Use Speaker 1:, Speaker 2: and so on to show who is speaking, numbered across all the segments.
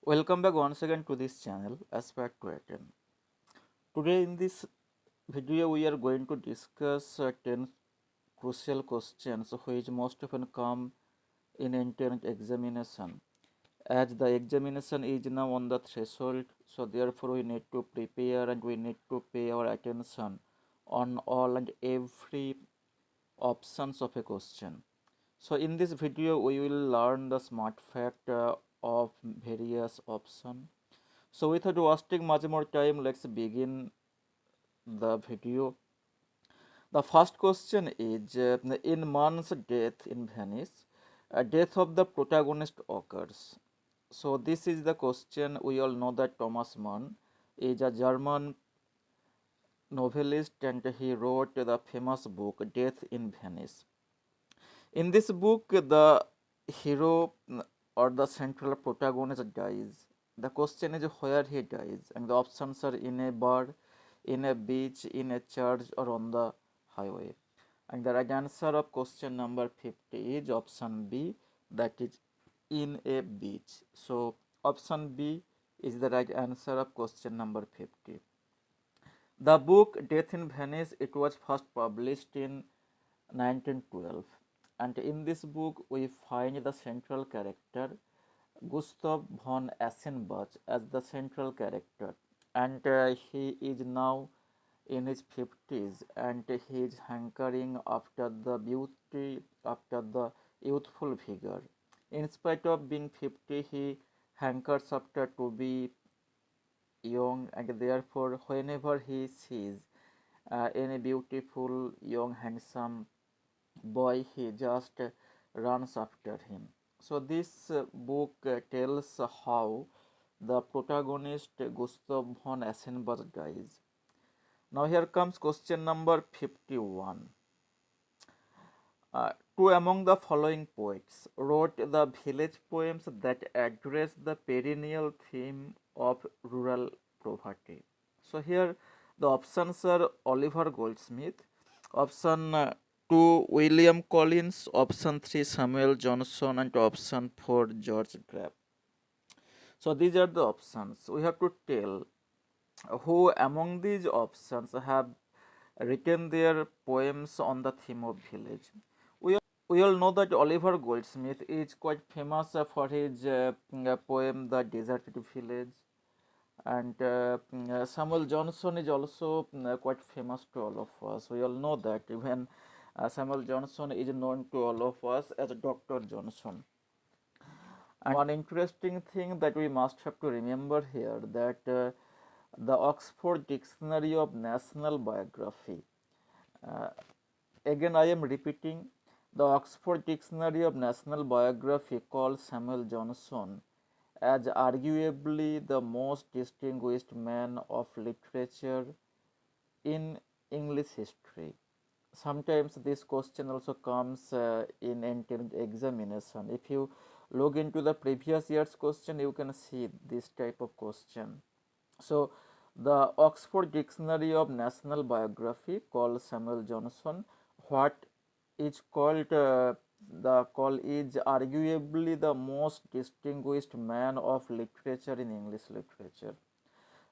Speaker 1: Welcome back once again to this channel Aspire to Attain. Today in this video we are going to discuss 10 crucial questions which most often come in entrance examination. As the examination is now on the threshold, so therefore we need to prepare and we need to pay our attention on all and every options of a question. So in this video we will learn the smart fact of various options. So without wasting much more time, let's begin the video. The first question is in Mann's death in Venice, a death of the protagonist occurs. So this is the question. We all know that Thomas Mann is a German novelist and he wrote the famous book Death in Venice. In this book, the hero or the central protagonist dies. The question is where he dies, and the options are in a bar, in a beach, in a church, or on the highway. And the right answer of question number 50 is option B, that is in a beach. So, option B is the right answer of question number 50. The book Death in Venice, it was first published in 1912, and in this book we find the central character Gustav von Eschenbach as the central character, and he is now in his 50s and he is hankering after the beauty, after the youthful vigor. In spite of being 50, he hankers after to be young, and therefore whenever he sees any beautiful young handsome boy, he just runs after him. So this book tells how the protagonist Gustav von Eschenbach dies. Now here comes question number 51. Two among the following poets wrote the village poems that address the perennial theme of rural poverty. So here the options are Oliver Goldsmith, option 2 William Collins, option 3 Samuel Johnson, and option 4 George Grab. So these are the options. We have to tell who among these options have written their poems on the theme of village. We all know that Oliver Goldsmith is quite famous for his poem The Deserted Village, and Samuel Johnson is also quite famous to all of us. We all know that even Samuel Johnson is known to all of us as Dr. Johnson. And one interesting thing that we must have to remember here, that the Oxford Dictionary of National Biography, uh, again I am repeating, the Oxford Dictionary of National Biography calls Samuel Johnson as arguably the most distinguished man of literature in English history. Sometimes this question also comes in entrance examination. If you look into the previous year's question, you can see this type of question. So the Oxford Dictionary of National Biography calls Samuel Johnson what is called the call is arguably the most distinguished man of literature in English literature.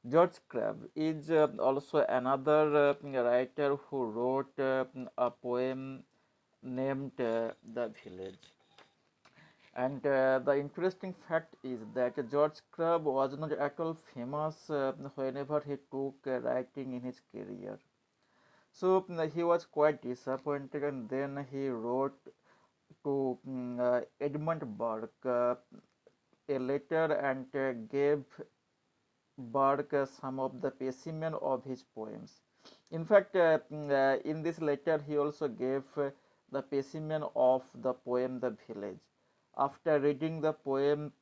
Speaker 1: George Crabbe is also another writer who wrote a poem named The Village. And the interesting fact is that George Crabbe was not at all famous whenever he took writing in his career. So he was quite disappointed, and then he wrote to Edmund Burke a letter and gave Burke some of the specimen of his poems. In fact, in this letter, he also gave the specimen of the poem The Village. After reading the poem,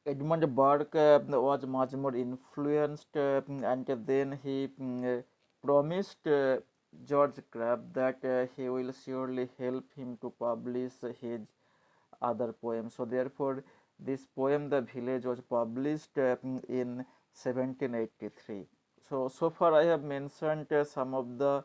Speaker 1: Edmund Burke was much more influenced, and then he promised George Crabbe that he will surely help him to publish his other poems. So, therefore, this poem, The Village, was published in 1783. So far I have mentioned some of the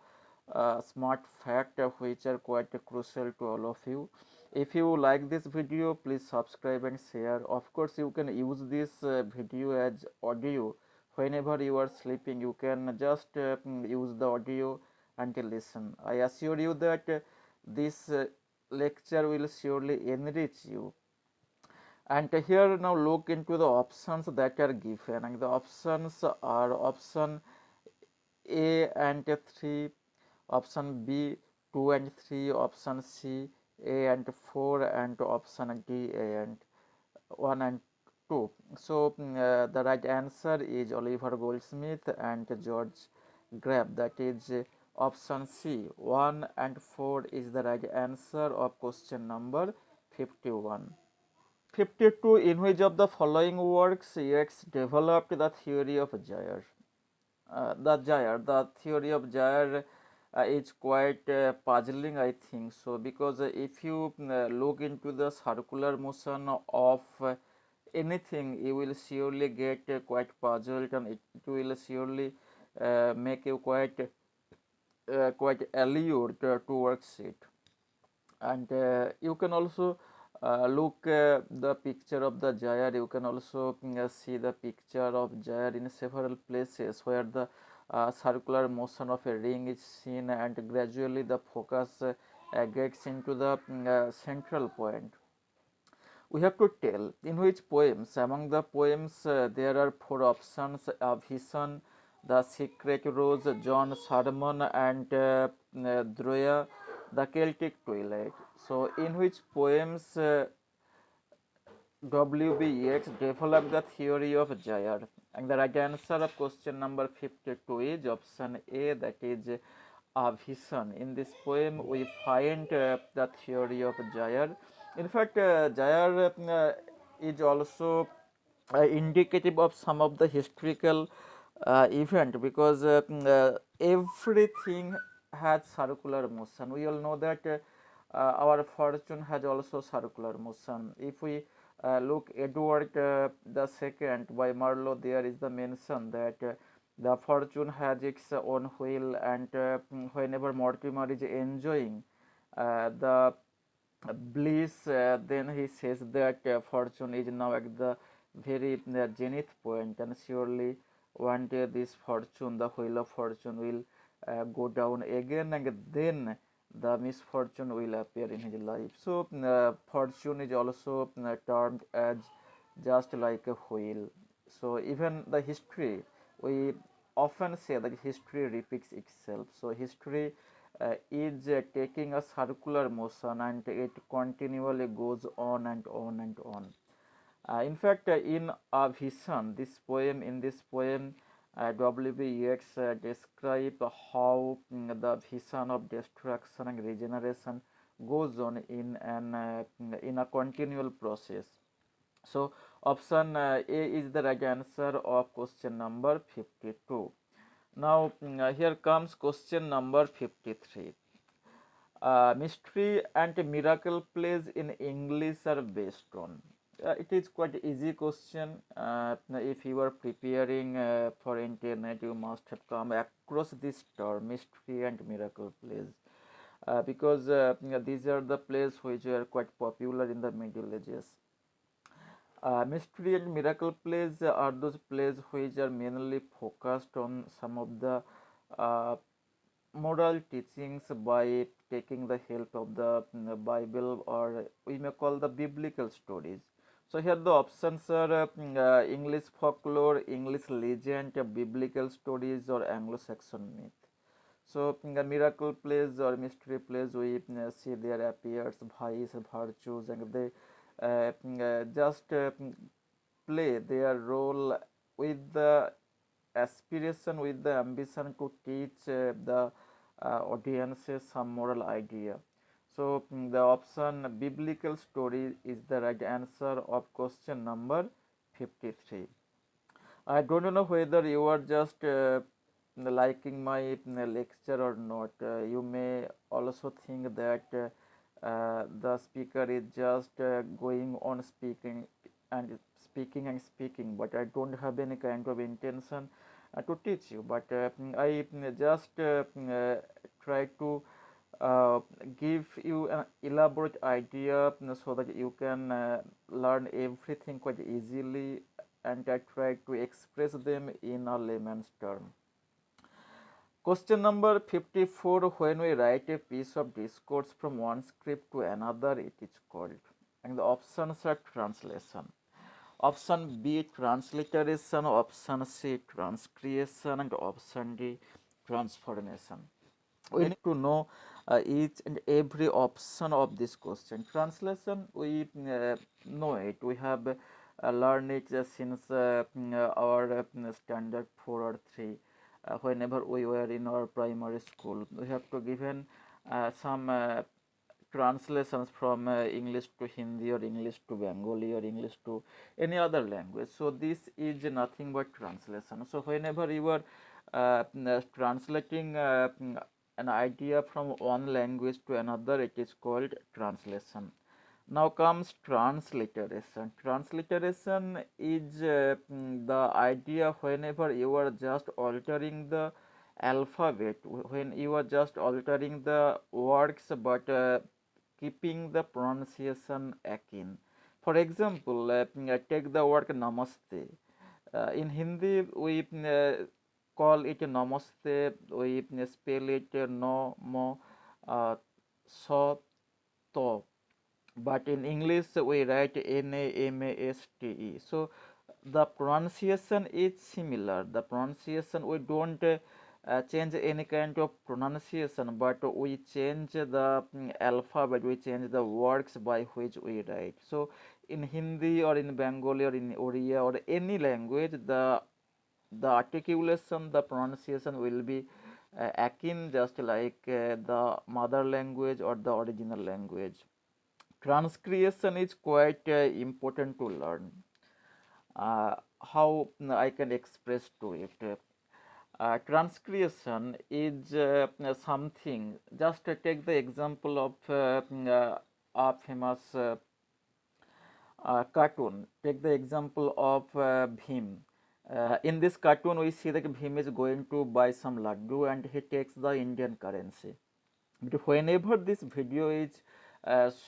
Speaker 1: smart facts which are quite crucial to all of you. If you like this video, please subscribe and share. Of course, you can use this video as audio. Whenever you are sleeping, you can just use the audio and listen. I assure you that this lecture will surely enrich you. And here now look into the options that are given, and the options are option A and 3, option B 2 and 3, option C A and 4, and option D A and 1 and 2. So the right answer is Oliver Goldsmith and George Grab, that is option C 1 and 4 is the right answer of question number 51. 52. In which of the following works Yeats developed the theory of gyre? The theory of gyre is quite puzzling, I think so, because if you look into the circular motion of anything, you will surely get quite puzzled, and it will surely make you quite allured towards it. And you can also look the picture of the gyre. You can also see the picture of gyre in several places where the circular motion of a ring is seen, and gradually the focus gets into the central point. We have to tell in which poems. Among the poems there are four options: Vision, The Secret Rose, John Sermon, and Droya, The Celtic Twilight. So in which poems W.B. Yeats developed the theory of gyre? And the right answer of question number 52 is option A, that is Vision. In this poem, we find the theory of gyre. In fact, gyre is also indicative of some of the historical event, because everything has circular motion. We all know that our fortune has also circular motion. If we look Edward the Second by Marlowe, there is the mention that the fortune has its own wheel, and whenever Mortimer is enjoying the bliss, then he says that fortune is now at the very zenith point, and surely one day this fortune, the wheel of fortune, will go down again, and then the misfortune will appear in his life. So fortune is also termed as just like a wheel. So even the history, we often say that history repeats itself. So history is taking a circular motion, and it continually goes on and on and on. In fact, in a vision, in this poem, W.B. Yeats describe how the vision of destruction and regeneration goes on in a continual process. So option A is the right answer of question number 52. Now here comes question number 53. Mystery and miracle plays in English are based on. It is quite easy question. If you are preparing for internet, you must have come across this term, mystery and miracle plays, because these are the plays which were quite popular in the Middle Ages. Mystery and miracle plays are those plays which are mainly focused on some of the uh, moral teachings by taking the help of the Bible, or we may call the biblical stories. So here the options are English folklore, English legend, biblical stories, or Anglo-Saxon myth. So miracle plays or mystery plays, we see there appears vice, virtues, and they just play their role with the aspiration, with the ambition to teach the audiences some moral idea. So the option biblical story is the right answer of question number 53. I don't know whether you are just liking my lecture or not. You may also think that the speaker is just going on speaking and speaking, but I don't have any kind of intention to teach you. But I just try to uh, give you an elaborate idea so that you can learn everything quite easily, and I try to express them in a layman's term. Question number 54: when we write a piece of discourse from one script to another, it is called. And the options are translation. Option B, transliteration. Option C, transcreation. And option D, transformation. We need to know each and every option of this question. Translation, we know it. We have learned it since our standard 4 or 3. Whenever we were in our primary school, we have to given some translations from English to Hindi, or English to Bengali, or English to any other language. So this is nothing but translation. So whenever you are translating an idea from one language to another, it is called translation. Now comes transliteration. Transliteration is the idea whenever you are just altering the alphabet, when you are just altering the words but keeping the pronunciation akin. For example, take the word namaste. In Hindi, we call it namaste. We spell it no, mo, so, to. But in English, we write namaste. So the pronunciation is similar. The pronunciation, we don't change any kind of pronunciation, but we change the alphabet, we change the words by which we write. So in Hindi or in Bengali or in Oriya or any language, the articulation, the pronunciation will be akin, just like the mother language or the original language. Transcreation is quite important to learn. How I can express to it? Transcreation is something. Just take the example of a famous cartoon. Take the example of Bhim. In this cartoon, we see that Bhim is going to buy some laddu and he takes the Indian currency. But whenever this video is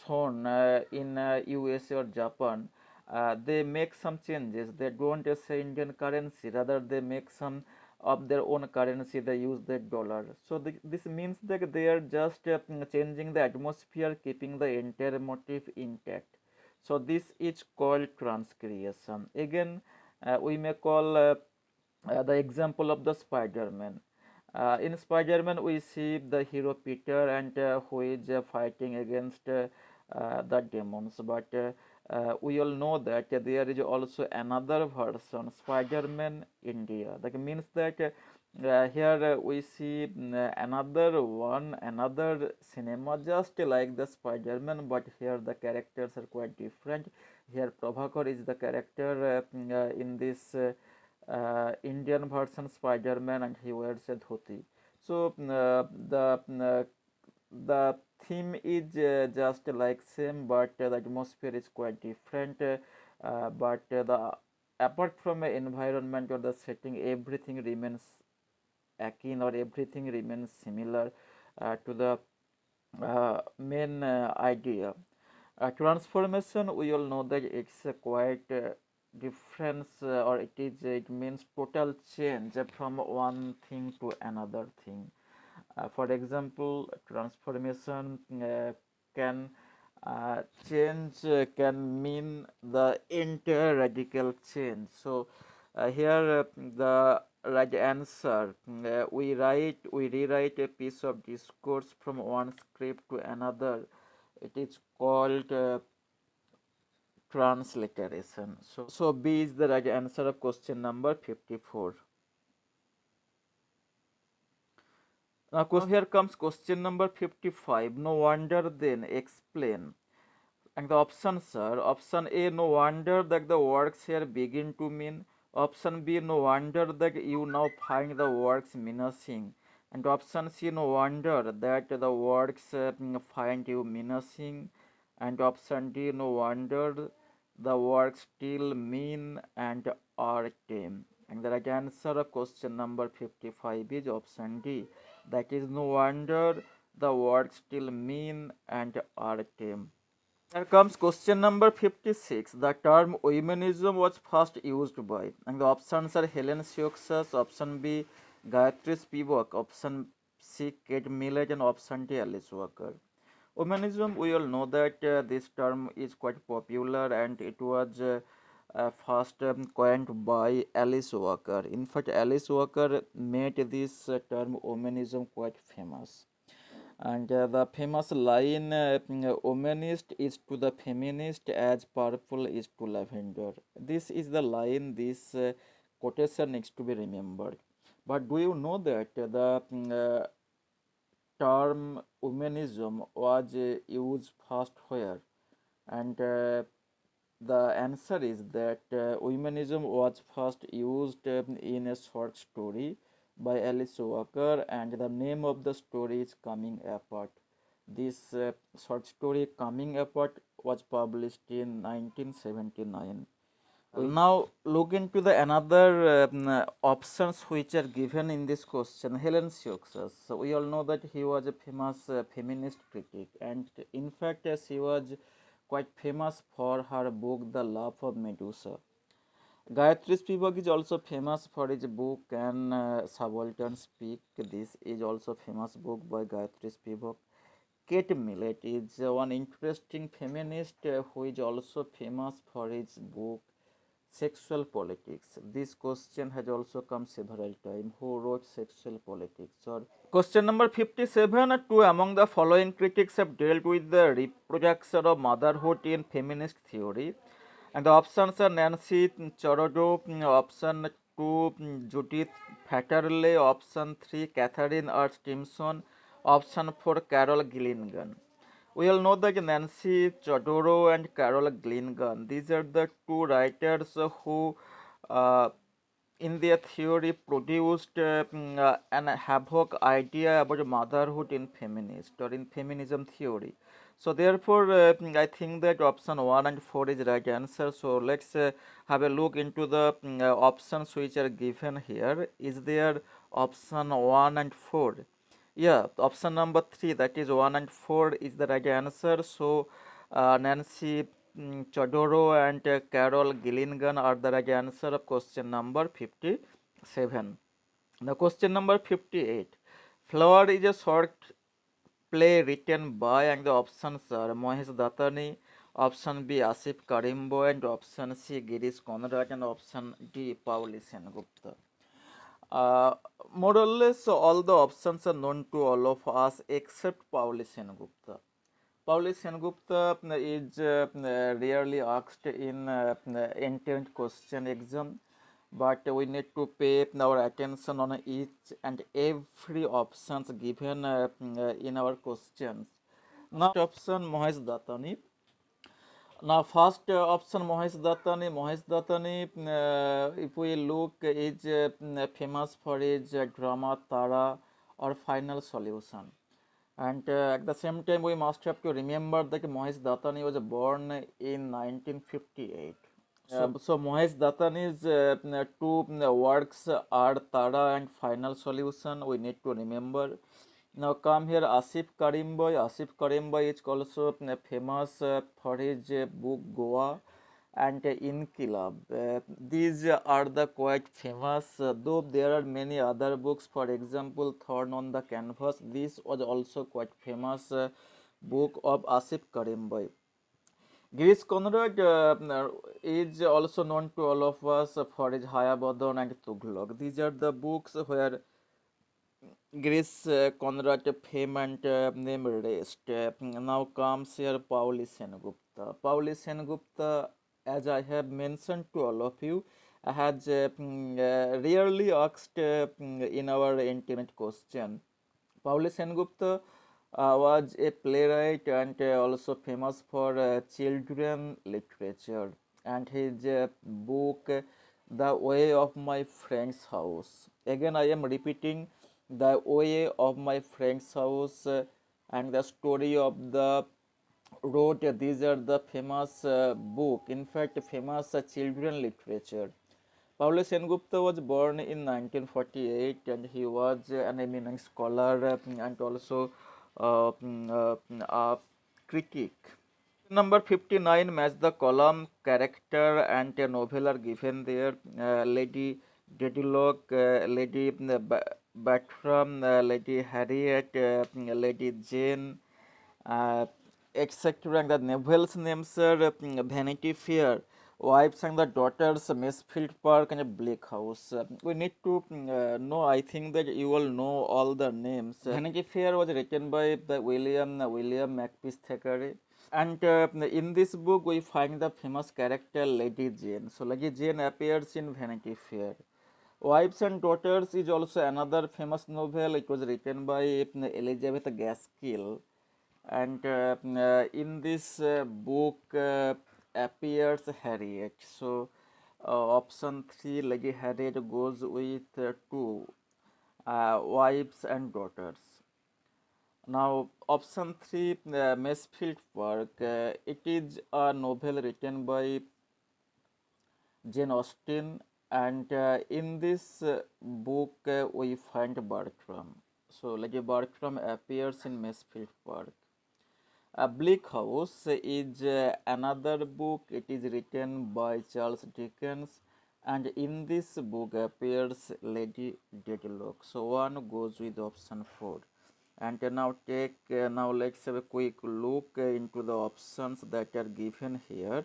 Speaker 1: shown in USA or Japan, they make some changes. They don't say Indian currency, rather they make some of their own currency. They use the dollar. So this means that they are just changing the atmosphere, keeping the entire motif intact. So this is called transcreation. Again, we may call the example of the Spider-Man. In Spider-Man, we see the hero Peter, and who is fighting against the demons. But we all know that there is also another version, Spider-Man India. That means that here we see another one, another cinema, just like the Spider-Man, but here the characters are quite different. Here Prabhakar is the character in this Indian version Spider-Man, and he wears a dhoti. So the theme is just like same, but the atmosphere is quite different. But the apart from the environment or the setting, everything remains akin, or everything remains similar to the main idea. Transformation, we all know that it's a quite difference, or it means total change from one thing to another thing. For example, transformation can change can mean the entire radical change. So here the right answer, we rewrite a piece of discourse from one script to another. It is called transliteration. So B is the right answer of question number 54. Now here comes question number 55. No wonder then, explain. And the options are: option A, no wonder that the words here begin to mean. Option B, no wonder that you now find the words menacing. And option C, no wonder that the words find you menacing. And option D, no wonder the words still mean and are tame. And the right answer of question number 55 is option D. That is, no wonder the words still mean and are tame. Here comes question number 56. The term womanism was first used by, and the options are Helen Sioxas, option B Gayatri Spivak, option C Kate Millett, and option D Alice Walker. Womanism, we all know that this term is quite popular and it was first coined by Alice Walker. In fact, Alice Walker made this term womanism quite famous. And the famous line, womanist is to the feminist as purple is to lavender. This is the line, this quotation needs to be remembered. But do you know that term womanism was used first where? And the answer is that womanism was first used in a short story by Alice Walker, and the name of the story is Coming Apart. This short story Coming Apart was published in 1979. Now look into the another options which are given in this question. Helen Sioxas. So we all know that he was a famous feminist critic, and in fact she was quite famous for her book The Love of Medusa. Gayatri Spivak is also famous for his book Can Subalterns Speak. This is also famous book by Gayatri Spivak. Kate Millett is one interesting feminist who is also famous for his book Sexual Politics. This question has also come several times. Who wrote Sexual Politics? Or question number 57. Two among the following critics have dealt with the reproduction of motherhood in feminist theory. And the options are Nancy Chorodo, option 2 Judith Fatterley, option 3 Catherine R. Stimson, option 4 Carol Gilligan. We all know that Nancy Chodoro and Carol Gilligan, these are the two writers who uh, in their theory produced an havoc idea about motherhood in feminist or in feminism theory. So therefore, I think that option 1 and 4 is right answer. So let's have a look into the options which are given here. Is there option 1 and 4? Yeah, option number 3, that is 1 and 4 is the right answer. So Nancy Chodoro and Carol Gilligan are the right answer of question number 57. Now question number 58. Flower is a short play written by, and the options are Mahesh Dattani, option B Asif Karimbo, and option C Girish Conrad, and option D Pauli Sengupta. Uh, More or less all the options are known to all of us except Pauli Sengupta. Pauli Sengupta is rarely asked in entrance question exam, but we need to pay our attention on each and every options given in our questions. Now, option Mahesh Dattani. Now, first option Mahesh Dattani. Mahesh Dattani, if we look, is famous for his drama Tara or Final Solution. And at the same time, we must have to remember that Mahesh Dattani was born in 1958. So Mahesh Dattani's two works are Tara and Final Solution. We need to remember. Now come here Asif Karimboy. Asif Karimboy is also famous for his book Goa and Inkilab. These are the quite famous, though there are many other books. For example, Thorn on the Canvas. This was also quite famous book of Asif Karimboy. Girish Conrad is also known to all of us for his Hayabadon and Tughlaq. These are the books where Girish Conrad fame and name rest. Now comes here Pauli Sengupta. Pauli Sengupta, as I have mentioned to all of you, has rarely asked in our intimate question. Pauli Sengupta was a playwright and also famous for children literature, and his book The Way of My Friend's House. Again, I am repeating The Way of My Friend's House and The Story of the Road. These are the famous book, in fact, famous children literature. Paolo Sengupta was born in 1948 and he was an eminent scholar and also critique. Number 59, match the column, character and a novel are given there. Lady Dedlock, Lady Bertram, Lady Harriet, Lady Jane, uh, etc. And the novel's names are Vanity Fair, Wives and the Daughters, Mansfield Park, and Bleak House. We need to know, I think that you all know all the names. Vanity Fair was written by the William Makepeace Thackeray. And in this book, we find the famous character Lady Jane. So, Lady Jane appears in Vanity Fair. Wives and Daughters is also another famous novel. It was written by Elizabeth Gaskell. And in this book appears Harriet. So, option 3, Lady Harriet goes with 2 wives and daughters. Now, option 3, Mansfield Park. It is a novel written by Jane Austen, and in this book we find Bertram. So, Lady Bertram appears in Mansfield Park. Bleak House is another book. It is written by Charles Dickens, and in this book appears Lady Dedlock. So one goes with option 4. And now let's have a quick look into the options that are given here.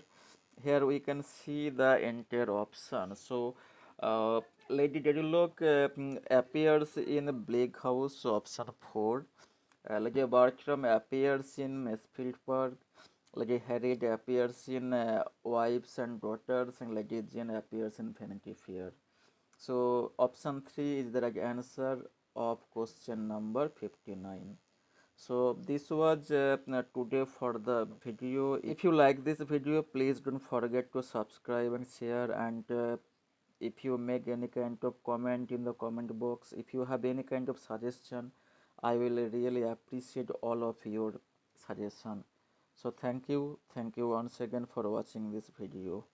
Speaker 1: Here we can see the entire option. So Lady Dedlock appears in Bleak House, option 4. Lady Bertram appears in Mansfield Park. Lady Harriet appears in Wives and Daughters, and Lady Jane appears in Vanity Fair. So option 3 is the right answer of question number 59. So this was today for the video. If you like this video, please don't forget to subscribe and share, and if you make any kind of comment in the comment box, if you have any kind of suggestion, I will really appreciate all of your suggestion. So thank you once again for watching this video.